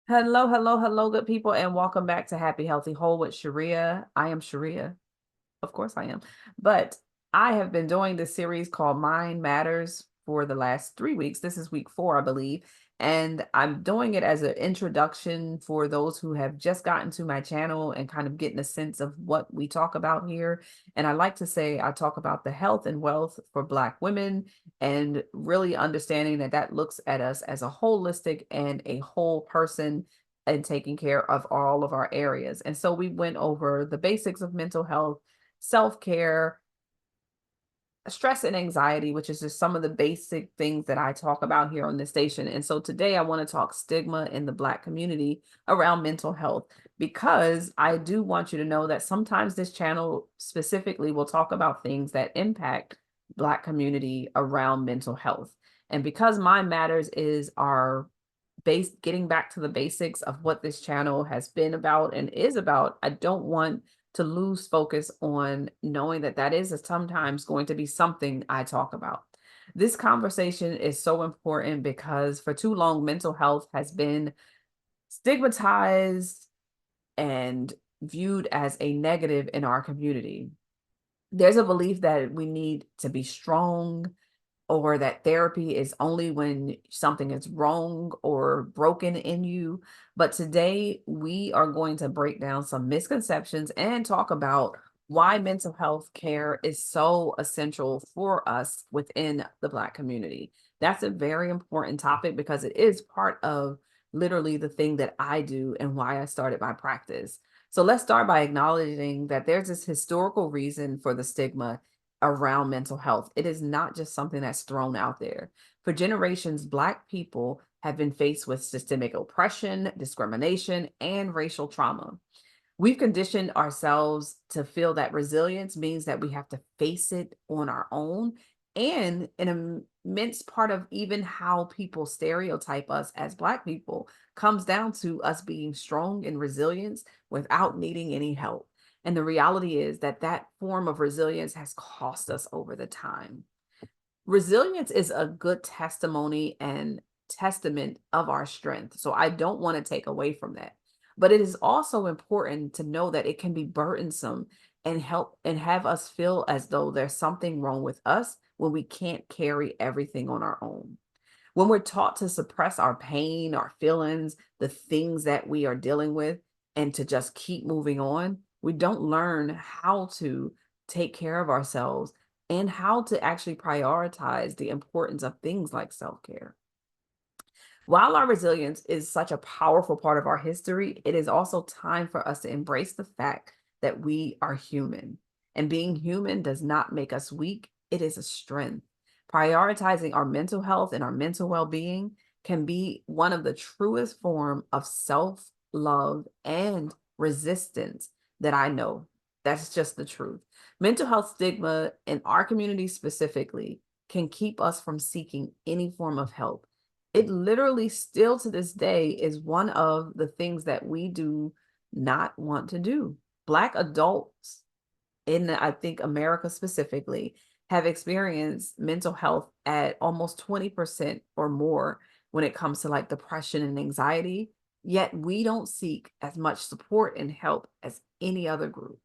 Hello, hello, hello, good people, and welcome back to Happy, Healthy, Whole with Sharea. I am Sharea. Of course I am. But I have been doing this series called Mind Matters for the last 3 weeks. This is week 4, I believe. And I'm doing it as an introduction for those who have just gotten to my channel and kind of getting a sense of what we talk about here. And I like to say I talk about the health and wealth for Black women and really understanding that that looks at us as a holistic and a whole person and taking care of all of our areas. And so we went over the basics of mental health, self-care, stress and anxiety, which is just some of the basic things that I talk about here on this station. And so today I want to talk stigma in the Black community around mental health, because I do want you to know that sometimes this channel specifically will talk about things that impact Black community around mental health. And because Mind Matters is our base, getting back to the basics of what this channel has been about and is about, I don't want to lose focus on knowing that that is sometimes going to be something I talk about. This conversation is so important because for too long, mental health has been stigmatized and viewed as a negative in our community. There's a belief that we need to be strong, or that therapy is only when something is wrong or broken in you. But today we are going to break down some misconceptions and talk about why mental health care is so essential for us within the Black community. That's a very important topic because it is part of literally the thing that I do and why I started my practice. So let's start by acknowledging that there's this historical reason for the stigma around mental health. It is not just something that's thrown out there. For generations, Black people have been faced with systemic oppression, discrimination, and racial trauma. We've conditioned ourselves to feel that resilience means that we have to face it on our own. And an immense part of even how people stereotype us as Black people comes down to us being strong and resilience without needing any help. And the reality is that that form of resilience has cost us over the time. Resilience is a good testimony and testament of our strength. So I don't want to take away from that. But it is also important to know that it can be burdensome and help and have us feel as though there's something wrong with us when we can't carry everything on our own. When we're taught to suppress our pain, our feelings, the things that we are dealing with, and to just keep moving on, we don't learn how to take care of ourselves and how to actually prioritize the importance of things like self-care. While our resilience is such a powerful part of our history, it is also time for us to embrace the fact that we are human. And being human does not make us weak, it is a strength. Prioritizing our mental health and our mental well-being can be one of the truest form of self-love and resistance that I know. That's just the truth. Mental health stigma in our community specifically can keep us from seeking any form of help. It literally still to this day is one of the things that we do not want to do. Black adults in, I think, America specifically, have experienced mental health at almost 20% or more when it comes to like depression and anxiety, yet we don't seek as much support and help as any other group.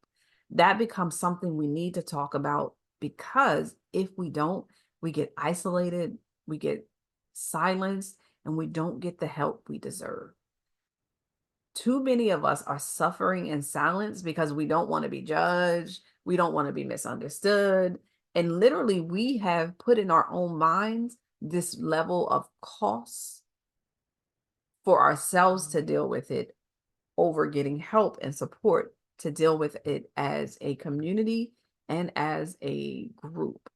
That becomes something we need to talk about, because if we don't, we get isolated, we get silenced, and we don't get the help we deserve. Too many of us are suffering in silence because we don't want to be judged, we don't want to be misunderstood, and literally we have put in our own minds this level of cost for ourselves to deal with it over getting help and support to deal with it as a community and as a group.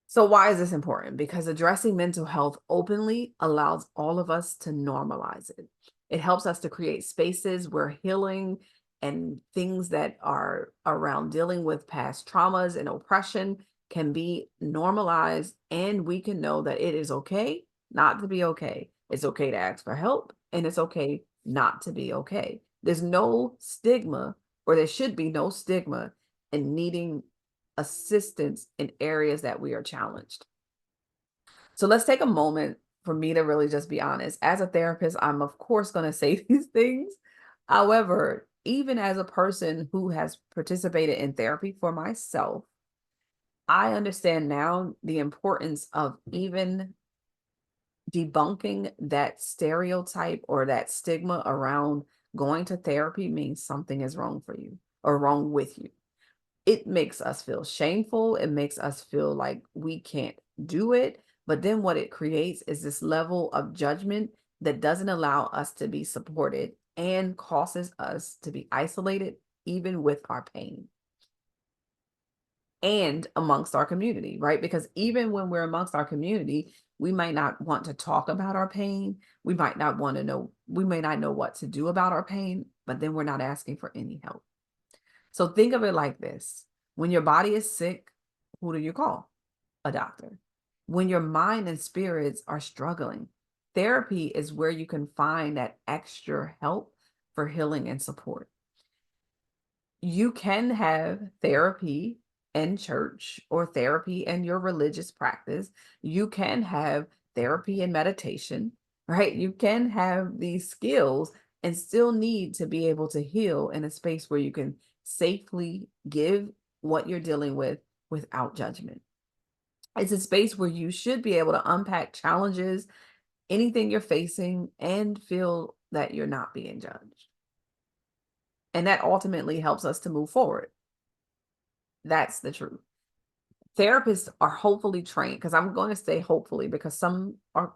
So why is this important? Because addressing mental health openly allows all of us to normalize it. It helps us to create spaces where healing and things that are around dealing with past traumas and oppression can be normalized, and we can know that it is okay not to be okay. It's okay to ask for help, and it's okay not to be okay. There's no stigma, or there should be no stigma in needing assistance in areas that we are challenged. So let's take a moment for me to really just be honest. As a therapist, I'm of course going to say these things. However, even as a person who has participated in therapy for myself, I understand now the importance of even debunking that stereotype or that stigma around going to therapy means something is wrong for you or wrong with you. It makes us feel shameful. It makes us feel like we can't do it. But then what it creates is this level of judgment that doesn't allow us to be supported and causes us to be isolated, even with our pain and amongst our community, right? Because even when we're amongst our community, we might not want to talk about our pain. We might not want to know, we may not know what to do about our pain, but then we're not asking for any help. So think of it like this. When your body is sick, who do you call? A doctor. When your mind and spirits are struggling, therapy is where you can find that extra help for healing and support. You can have therapy in church or therapy in your religious practice. You can have therapy and meditation, right? You can have these skills and still need to be able to heal in a space where you can safely give what you're dealing with without judgment. It's a space where you should be able to unpack challenges, anything you're facing, and feel that you're not being judged. And that ultimately helps us to move forward. That's the truth. Therapists are hopefully trained, because I'm going to say hopefully, because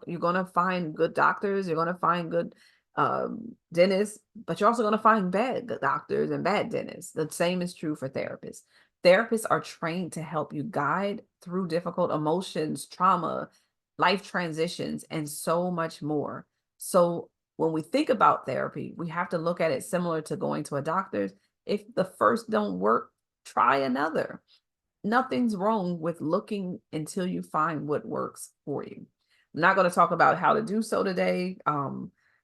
you're going to find good doctors, you're going to find good dentists, but you're also going to find bad doctors and bad dentists. The same is true for therapists. Therapists are trained to help you guide through difficult emotions, trauma, life transitions, and so much more. So when we think about therapy, we have to look at it similar to going to a doctor's. If the first don't work, try another. Nothing's wrong with looking until you find what works for you. I'm not going to talk about how to do so today,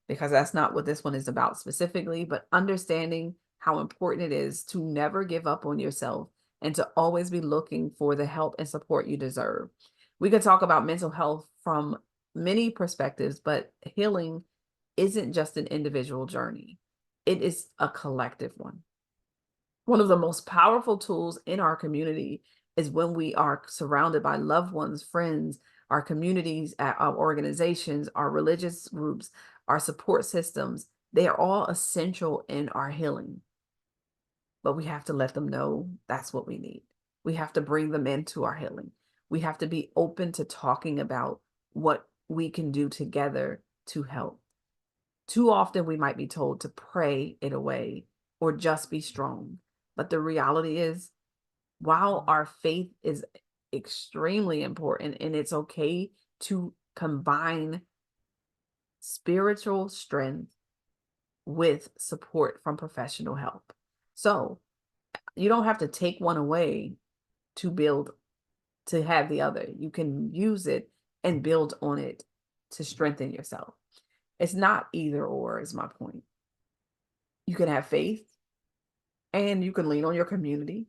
because that's not what this one is about specifically, but understanding how important it is to never give up on yourself and to always be looking for the help and support you deserve. We could talk about mental health from many perspectives, but healing isn't just an individual journey. It is a collective one. One of the most powerful tools in our community is when we are surrounded by loved ones, friends, our communities, our organizations, our religious groups, our support systems. They are all essential in our healing. But we have to let them know that's what we need. We have to bring them into our healing. We have to be open to talking about what we can do together to help. Too often we might be told to pray it away or just be strong. But the reality is, while our faith is extremely important and it's okay to combine spiritual strength with support from professional help. So you don't have to take one away to have the other. You can use it and build on it to strengthen yourself. It's not either or, is my point. You can have faith and you can lean on your community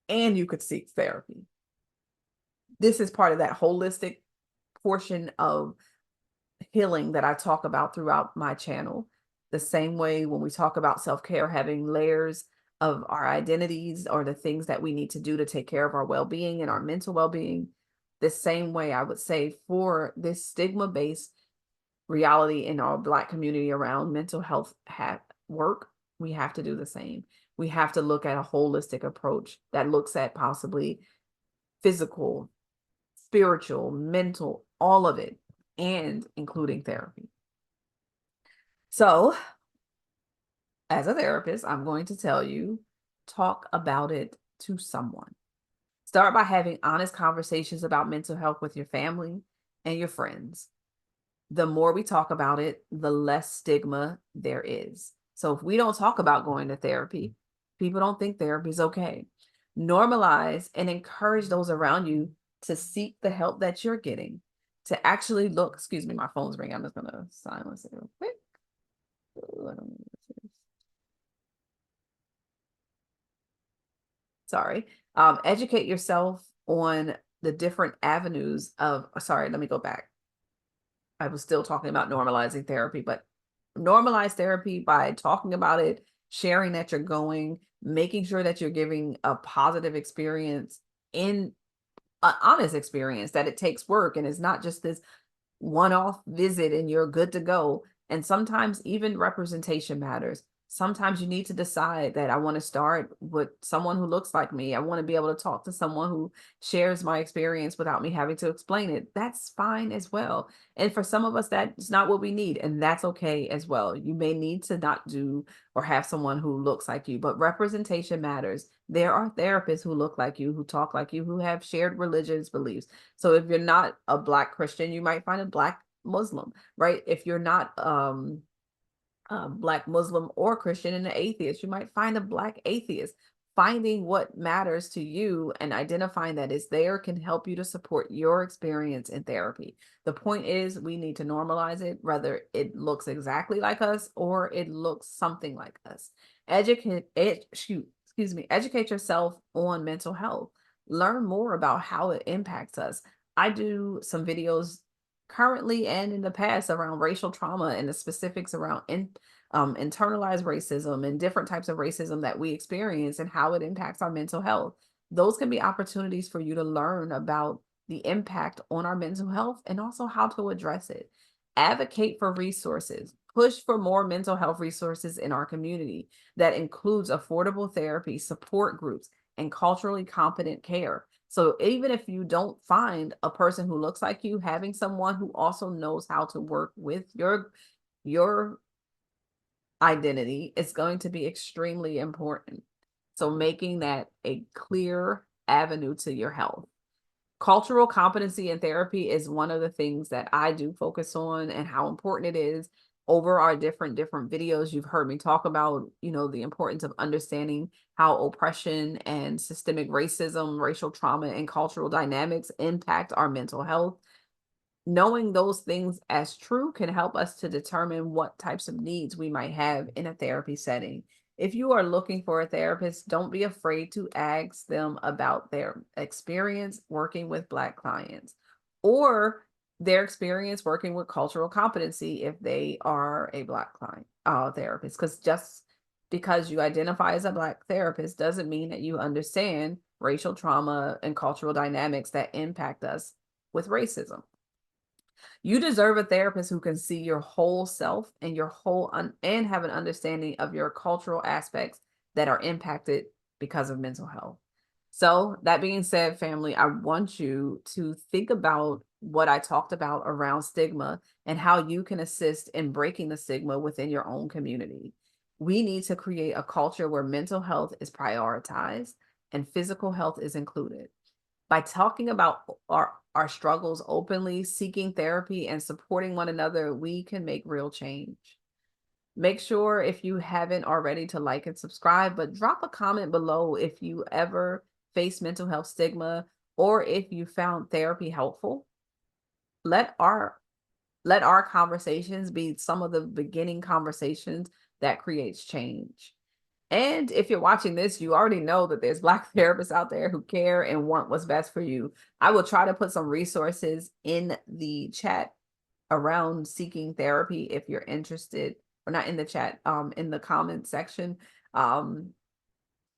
and you could seek therapy. This is part of that holistic portion of healing that I talk about throughout my channel. The same way when we talk about self-care, having layers of our identities or the things that we need to do to take care of our well-being and our mental well-being. The same way I would say for this stigma-based reality in our Black community around mental health work, we have to do the same. We have to look at a holistic approach that looks at possibly physical, spiritual, mental, all of it, and including therapy. So, as a therapist, I'm going to tell you, talk about it to someone. Start by having honest conversations about mental health with your family and your friends. The more we talk about it, the less stigma there is. So if we don't talk about going to therapy, people don't think therapy is okay. Normalize and encourage those around you to seek the help that you're getting, to actually look, excuse me, my phone's ringing. I'm just going to silence it real quick. Sorry. Educate yourself on the different avenues of, sorry, let me go back. I was still talking about normalizing therapy, but normalize therapy by talking about it, sharing that you're going, making sure that you're giving a positive experience, in an honest experience, that it takes work and it's not just this one-off visit and you're good to go. And sometimes even representation matters. Sometimes you need to decide that I want to start with someone who looks like me. I want to be able to talk to someone who shares my experience without me having to explain it. That's fine as well. And for some of us, that's not what we need. And that's okay as well. You may need to not do or have someone who looks like you, but representation matters. There are therapists who look like you, who talk like you, who have shared religious beliefs. So if you're not a Black Christian, you might find a Black Muslim, right? If you're not Black Muslim or Christian and an atheist, you might find a Black atheist. Finding what matters to you and identifying that is there can help you to support your experience in therapy. The point is, we need to normalize it, whether it looks exactly like us or it looks something like us. Educate yourself on mental health. Learn more about how it impacts us. I do some videos currently and in the past around racial trauma and the specifics around internalized racism and different types of racism that we experience and how it impacts our mental health. Those can be opportunities for you to learn about the impact on our mental health and also how to address it. Advocate for resources. Push for more mental health resources in our community that includes affordable therapy, support groups, and culturally competent care. So even if you don't find a person who looks like you, having someone who also knows how to work with your identity is going to be extremely important. So making that a clear avenue to your health. Cultural competency in therapy is one of the things that I do focus on and how important it is. Over our different videos, you've heard me talk about, the importance of understanding how oppression and systemic racism, racial trauma, and cultural dynamics impact our mental health. Knowing those things as true can help us to determine what types of needs we might have in a therapy setting. If you are looking for a therapist, don't be afraid to ask them about their experience working with Black clients or their experience working with cultural competency if they are a Black client therapist. Because just because you identify as a Black therapist doesn't mean that you understand racial trauma and cultural dynamics that impact us with racism. You deserve a therapist who can see your whole self and your and have an understanding of your cultural aspects that are impacted because of mental health. So that being said, family, I want you to think about what I talked about around stigma and how you can assist in breaking the stigma within your own community. We need to create a culture where mental health is prioritized and physical health is included. By talking about our struggles openly, seeking therapy, and supporting one another, we can make real change. Make sure, if you haven't already, to like and subscribe, but drop a comment below if you ever face mental health stigma or if you found therapy helpful. Let our conversations be some of the beginning conversations that creates change. And if you're watching this, you already know that there's Black therapists out there who care and want what's best for you. I will try to put some resources in the chat around seeking therapy if you're interested, or not in the chat, in the comment section. Um,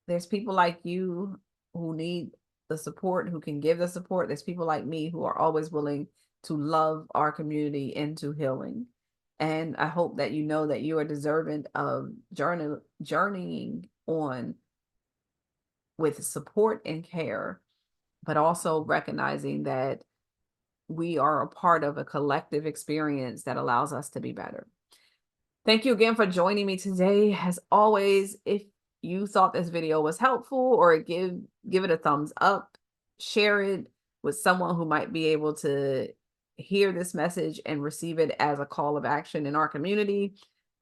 there's people like you who need the support, who can give the support. There's people like me who are always willing to love our community into healing. And I hope that you know that you are deserving of journeying on with support and care, but also recognizing that we are a part of a collective experience that allows us to be better. Thank you again for joining me today. As always, if you thought this video was helpful, or give it a thumbs up, share it with someone who might be able to hear this message and receive it as a call of action in our community.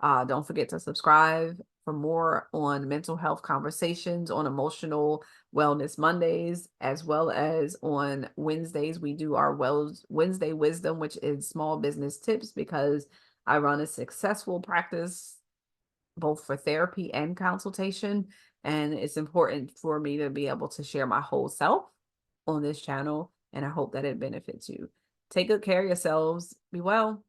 Don't forget to subscribe for more on mental health conversations on Emotional Wellness Mondays, as well as on Wednesdays. We do our Wednesday Wisdom, which is small business tips, because I run a successful practice both for therapy and consultation. And it's important for me to be able to share my whole self on this channel. And I hope that it benefits you. Take good care of yourselves. Be well.